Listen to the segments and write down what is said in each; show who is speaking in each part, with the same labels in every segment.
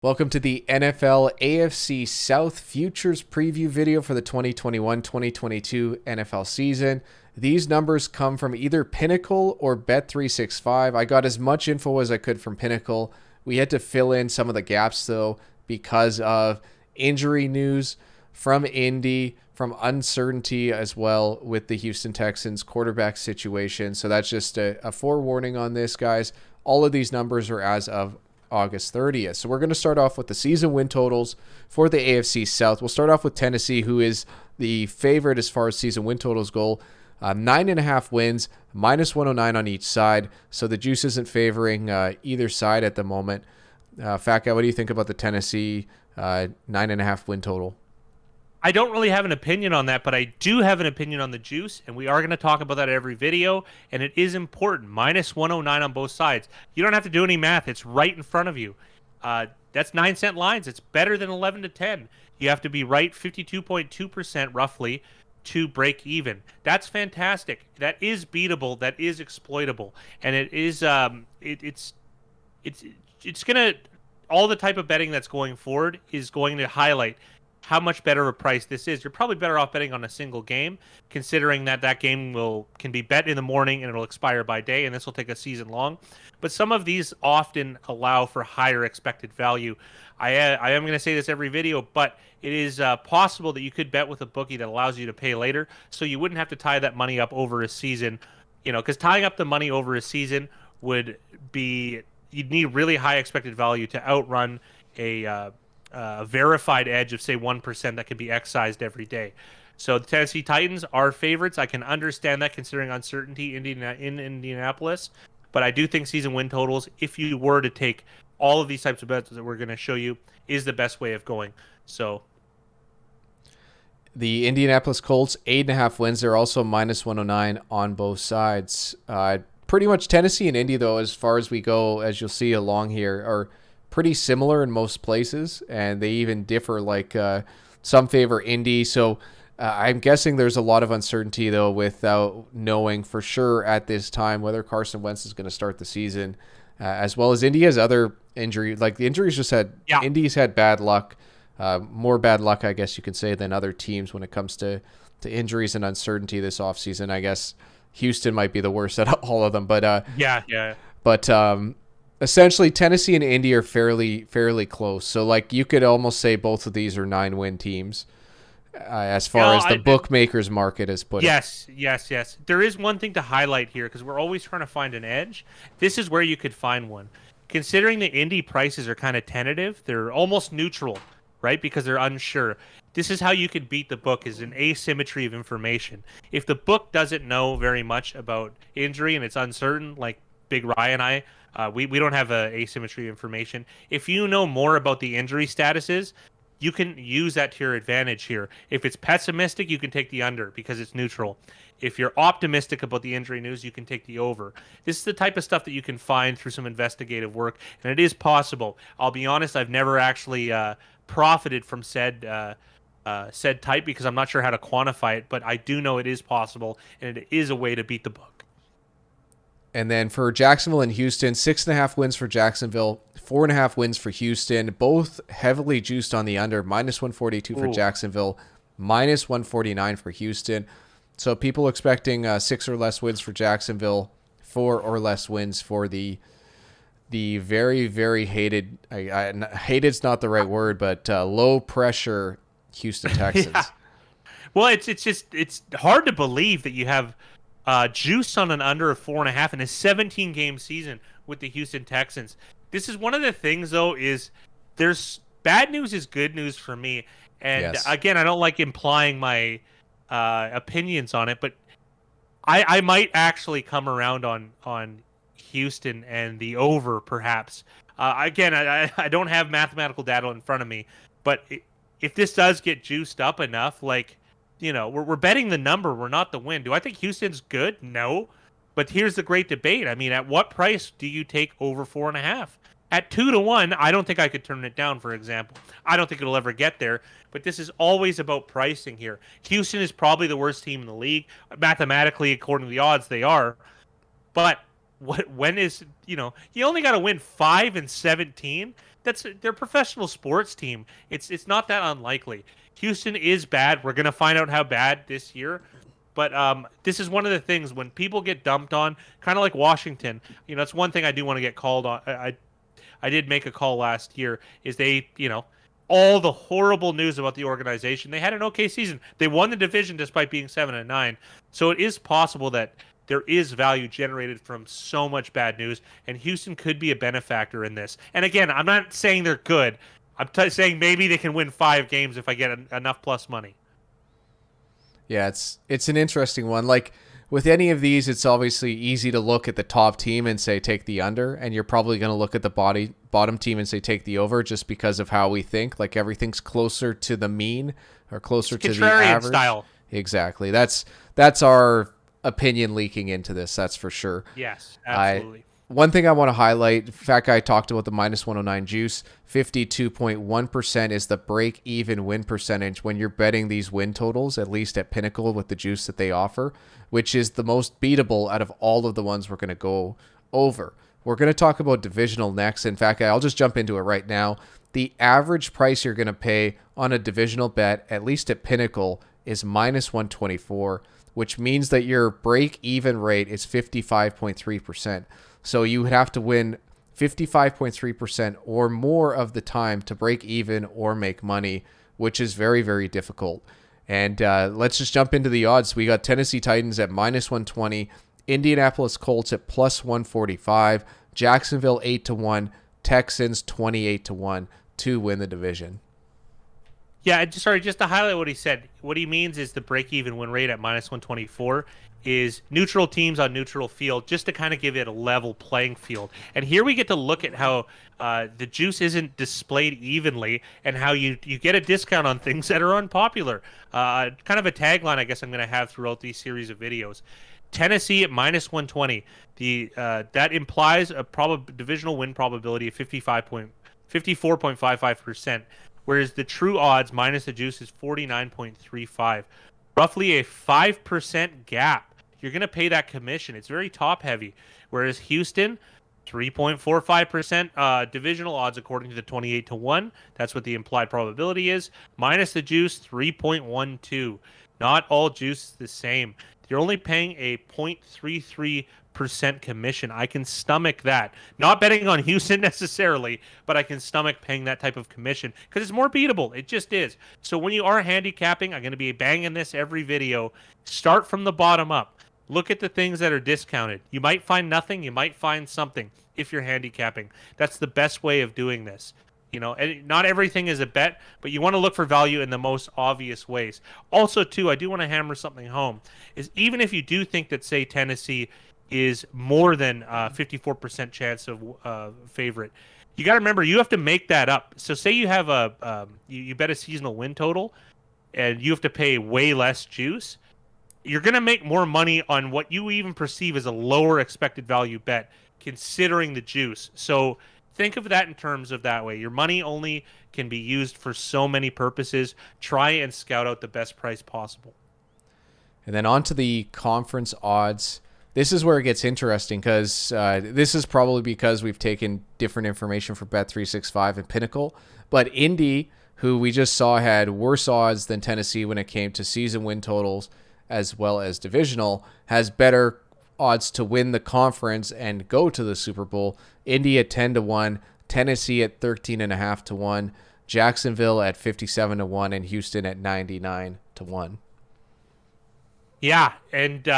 Speaker 1: Welcome to the NFL AFC South Futures preview video for the 2021-2022 NFL season. These numbers come from either Pinnacle or Bet365. I got as much info as I could from Pinnacle. We had to fill in some of the gaps though because of injury news from Indy, from uncertainty as well with the Houston Texans quarterback situation. So that's just a forewarning on this, guys. All of these numbers are as of August 30th. So we're going to start off with the season win totals for the AFC South. We'll start off with Tennessee, who is the favorite as far as season win totals go. 9.5 wins, minus 109 on each side. So the juice isn't favoring either side at the moment. Fat Guy, what do you think about the Tennessee 9.5 win total?
Speaker 2: I don't really have an opinion on that, but I do have an opinion on the juice, and we are going to talk about that every video, and it is important. Minus 109 on both sides. You don't have to do any math. It's right in front of you. That's 9-cent lines. It's better than 11 to 10. You have to be right 52.2% roughly to break even. That's fantastic. That is beatable. That is exploitable. And it is it's going to, all the type of betting that's going forward is going to highlight how much better a price this is. You're probably better off betting on a single game, considering that game can be bet in the morning and it'll expire by day, and this will take a season long. But some of these often allow for higher expected value. I am going to say this every video, but it is possible that you could bet with a bookie that allows you to pay later, so you wouldn't have to tie that money up over a season. Because tying up the money over a season you'd need really high expected value to outrun a verified edge of say 1% that can be excised every day. So the Tennessee Titans are favorites. I can understand that considering uncertainty in Indianapolis, but I do think season win totals, if you were to take all of these types of bets that we're going to show you, is the best way of going. So
Speaker 1: the Indianapolis Colts, 8.5 wins. They're also minus 109 on both sides. Pretty much Tennessee and Indy, though, as far as we go, as you'll see along here, are pretty similar in most places, and they even differ. Like some favor Indy, so I'm guessing there's a lot of uncertainty though, without knowing for sure at this time whether Carson Wentz is going to start the season, as well as Indy has other injury. Like the injuries just had, Indy's had bad luck, more bad luck, I guess you could say, than other teams when it comes to injuries and uncertainty this offseason. I guess Houston might be the worst out of all of them, but essentially, Tennessee and Indy are fairly close. So, like, you could almost say both of these are 9-win teams, as far as the bookmakers market has put it.
Speaker 2: Yes. There is one thing to highlight here, because we're always trying to find an edge. This is where you could find one. Considering the Indy prices are kind of tentative, they're almost neutral, right? Because they're unsure. This is how you could beat the book, is an asymmetry of information. If the book doesn't know very much about injury and it's uncertain, like Big Ryan and I, we don't have asymmetry information. If you know more about the injury statuses, you can use that to your advantage here. If it's pessimistic, you can take the under because it's neutral. If you're optimistic about the injury news, you can take the over. This is the type of stuff that you can find through some investigative work, and it is possible. I'll be honest, I've never actually profited from said type because I'm not sure how to quantify it, but I do know it is possible, and it is a way to beat the book.
Speaker 1: And then for Jacksonville and Houston, 6.5 wins for Jacksonville, 4.5 wins for Houston, both heavily juiced on the under, minus 142 for Jacksonville, minus 149 for Houston. So people expecting 6 or less wins for Jacksonville, 4 or less wins for the very, very hated, hated's not the right word, but low pressure Houston Texans.
Speaker 2: Yeah. Well, it's hard to believe that you have juice on an under of 4.5 in a 17-game season with the Houston Texans. This is one of the things, though, is there's bad news is good news for me. And again, I don't like implying my opinions on it, but I might actually come around on Houston and the over, perhaps. Again, I don't have mathematical data in front of me, but if this does get juiced up enough, like, we're betting the number. We're not the win. Do I think Houston's good? No. But here's the great debate. I mean, at what price do you take over 4.5? At 2-1, I don't think I could turn it down, for example. I don't think it'll ever get there. But this is always about pricing here. Houston is probably the worst team in the league. Mathematically, according to the odds, they are. But when is, you only got to win 5 and 17 they're a professional sports team. It's not that unlikely. Houston is bad. We're gonna find out how bad this year. But this is one of the things when people get dumped on, kind of like Washington. It's one thing I do want to get called on. I did make a call last year. Is they, all the horrible news about the organization. They had an okay season. They won the division despite being 7-9. So it is possible that there is value generated from so much bad news, and Houston could be a benefactor in this. And again, I'm not saying they're good. I'm saying maybe they can win 5 games if I get enough plus money.
Speaker 1: Yeah, it's an interesting one. Like with any of these, it's obviously easy to look at the top team and say take the under, and you're probably going to look at the bottom team and say take the over, just because of how we think. Like everything's closer to the mean or closer to the average.
Speaker 2: Style.
Speaker 1: Exactly. That's our opinion leaking into this. That's for sure.
Speaker 2: Yes, absolutely.
Speaker 1: One thing I want to highlight, Fat Guy talked about the minus 109 juice. 52.1% is the break-even win percentage when you're betting these win totals, at least at Pinnacle with the juice that they offer, which is the most beatable out of all of the ones we're going to go over. We're going to talk about divisional next. In fact, I'll just jump into it right now. The average price you're going to pay on a divisional bet, at least at Pinnacle, is minus 124, which means that your break-even rate is 55.3%. So you would have to win 55.3% or more of the time to break even or make money, which is very, very difficult. And let's just jump into the odds. We got Tennessee Titans at minus 120, Indianapolis Colts at plus 145, Jacksonville 8-1, Texans 28-1 to win the division.
Speaker 2: Yeah, sorry, just to highlight what he said. What he means is the break-even win rate at minus 124 is neutral teams on neutral field, just to kind of give it a level playing field. And here we get to look at how the juice isn't displayed evenly and how you get a discount on things that are unpopular. Kind of a tagline I guess I'm going to have throughout these series of videos. Tennessee at minus 120. That implies a divisional win probability of 54.55%. Whereas the true odds minus the juice is 49.35. Roughly a 5% gap. You're going to pay that commission. It's very top heavy. Whereas Houston, 3.45% divisional odds according to the 28-1. That's what the implied probability is. Minus the juice, 3.12. Not all juice is the same. You're only paying a 0.33% commission. I can stomach that. Not betting on Houston necessarily, but I can stomach paying that type of commission because it's more beatable. It just is. So when you are handicapping, I'm going to be banging this every video. Start from the bottom up. Look at the things that are discounted. You might find nothing. You might find something if you're handicapping. That's the best way of doing this. And not everything is a bet, but you want to look for value in the most obvious ways. Also, too, I do want to hammer something home, is even if you do think that, say, Tennessee is more than 54% chance of favorite, you got to remember you have to make that up. So say you have you bet a seasonal win total, and you have to pay way less juice. You're going to make more money on what you even perceive as a lower expected value bet, considering the juice. So think of that in terms of that way. Your money only can be used for so many purposes. Try and scout out the best price possible.
Speaker 1: And then on to the conference odds. This is where it gets interesting because this is probably because we've taken different information for Bet365 and Pinnacle. But Indy, who we just saw had worse odds than Tennessee when it came to season win totals as well as divisional, has better odds to win the conference and go to the Super Bowl. Indy at 10-1, Tennessee at 13.5-1, Jacksonville at 57-1, and Houston at 99-1.
Speaker 2: Yeah, and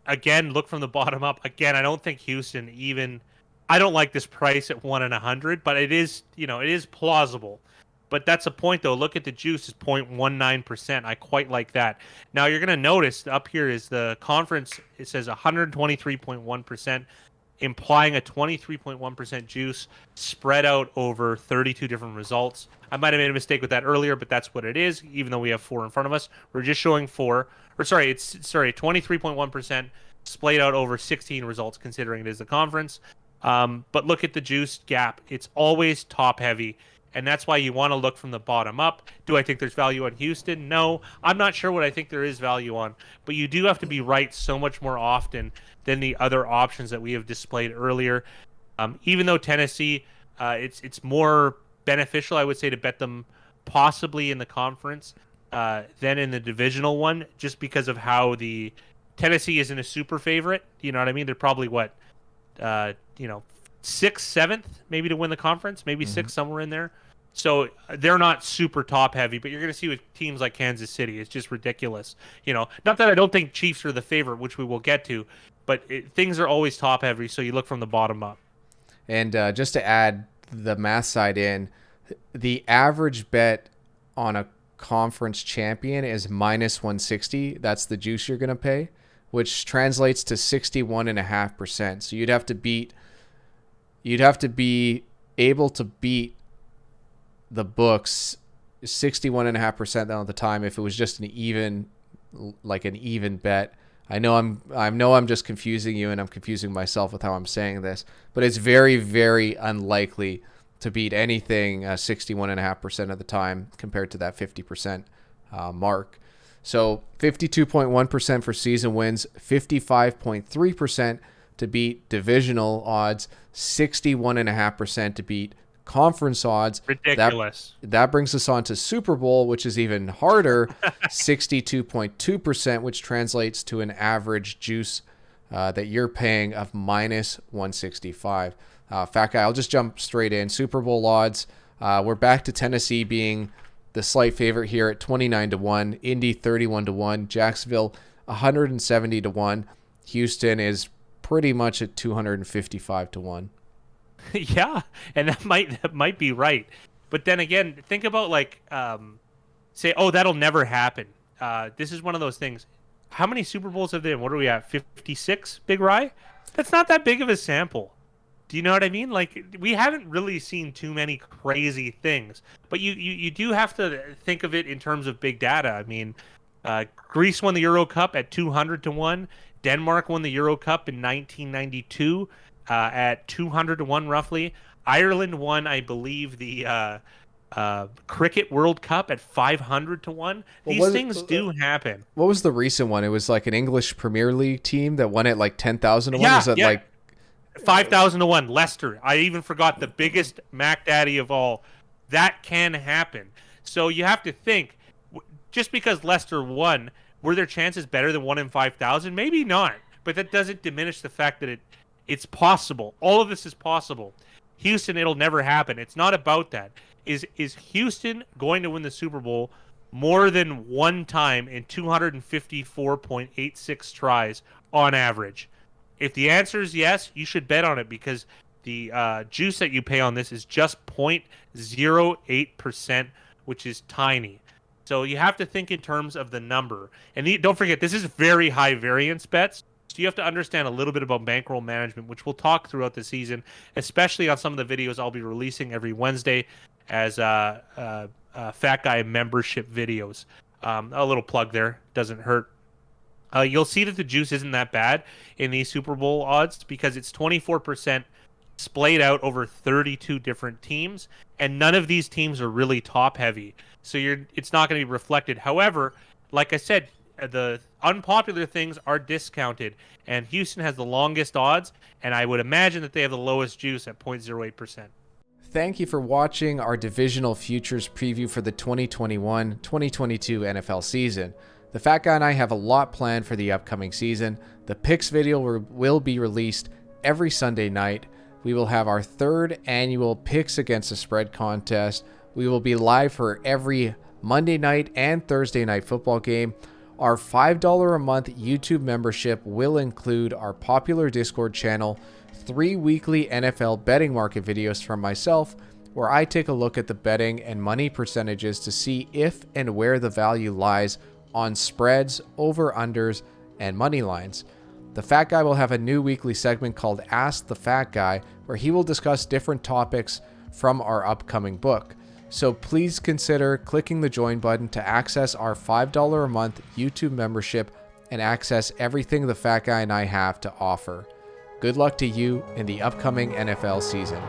Speaker 2: again, look from the bottom up. Again, I don't think Houston even. I don't like this price at 1-in-100, but it is it is plausible. But that's a point, though. Look at the juice is 0.19%. I quite like that. Now, you're going to notice up here is the conference. It says 123.1%, implying a 23.1% juice spread out over 32 different results. I might have made a mistake with that earlier, but that's what it is, even though we have 4 in front of us. We're just showing 4. Or sorry, 23.1% splayed out over 16 results, considering it is the conference. But look at the juice gap. It's always top-heavy. And that's why you want to look from the bottom up. Do I think there's value on Houston? No. I'm not sure what I think there is value on. But you do have to be right so much more often than the other options that we have displayed earlier. Even though Tennessee It's more beneficial, I would say, to bet them possibly in the conference than in the divisional one, just because of how the Tennessee isn't a super favorite. You know what I mean? They're probably what, 6th, 7th, maybe to win the conference, maybe 6th, somewhere in there. So they're not super top heavy, but you're going to see with teams like Kansas City, it's just ridiculous. Not that I don't think Chiefs are the favorite, which we will get to, but things are always top heavy. So you look from the bottom up.
Speaker 1: And just to add the math side in, the average bet on a conference champion is minus 160. That's the juice you're going to pay, which translates to 61.5%. So you'd have to be able to beat the books 61.5% at the time if it was just an even bet. I know I'm just confusing you, and I'm confusing myself with how I'm saying this, but it's very, very unlikely to beat anything 61.5% of the time compared to that 50% mark. So 52.1% for season wins, 55.3% to beat divisional odds, 61.5% to beat conference odds.
Speaker 2: Ridiculous.
Speaker 1: That brings us on to Super Bowl, which is even harder, 62.2%, which translates to an average juice that you're paying of minus 165. Fat Guy, I'll just jump straight in. Super Bowl odds. We're back to Tennessee being the slight favorite here at 29-1. Indy 31-1. Jacksonville 170-1. Houston is pretty much at 255-1.
Speaker 2: Yeah, and that might be right. But then again, think about say, oh, that'll never happen. This is one of those things. How many Super Bowls have they? What are we at? 56, Big Rye? That's not that big of a sample. Do you know what I mean? We haven't really seen too many crazy things, but you do have to think of it in terms of big data. I mean, Greece won the Euro Cup at 200-1. Denmark won the Euro Cup in 1992 at 200-1 roughly. Ireland won, I believe, the Cricket World Cup at 500-1. These things do happen.
Speaker 1: What was the recent one? It was like an English Premier League team that won it 10,000-1.
Speaker 2: Yeah,
Speaker 1: was that
Speaker 2: 5,000-1, Leicester. I even forgot the biggest Mac Daddy of all. That can happen. So you have to think, just because Leicester won, were their chances better than 1 in 5,000? Maybe not. But that doesn't diminish the fact that it's possible. All of this is possible. Houston, it'll never happen. It's not about that. Is Houston going to win the Super Bowl more than one time in 254.86 tries on average? If the answer is yes, you should bet on it, because the juice that you pay on this is just 0.08%, which is tiny. So you have to think in terms of the number. And don't forget, this is very high variance bets. So you have to understand a little bit about bankroll management, which we'll talk throughout the season, especially on some of the videos I'll be releasing every Wednesday as Fat Guy membership videos. A little plug there. Doesn't hurt. You'll see that the juice isn't that bad in these Super Bowl odds, because it's 24% splayed out over 32 different teams, and none of these teams are really top heavy. So it's not going to be reflected. However, like I said, the unpopular things are discounted, and Houston has the longest odds, and I would imagine that they have the lowest juice at 0.08%.
Speaker 1: Thank you for watching our divisional futures preview for the 2021-2022 NFL season. The Fat Guy and I have a lot planned for the upcoming season. The picks video will be released every Sunday night. We will have our third annual Picks Against the Spread contest. We will be live for every Monday night and Thursday night football game. Our $5 a month YouTube membership will include our popular Discord channel, 3 weekly NFL betting market videos from myself, where I take a look at the betting and money percentages to see if and where the value lies on spreads, over-unders, and money lines. The Fat Guy will have a new weekly segment called Ask the Fat Guy, where he will discuss different topics from our upcoming book. So please consider clicking the join button to access our $5 a month YouTube membership and access everything the Fat Guy and I have to offer. Good luck to you in the upcoming NFL season.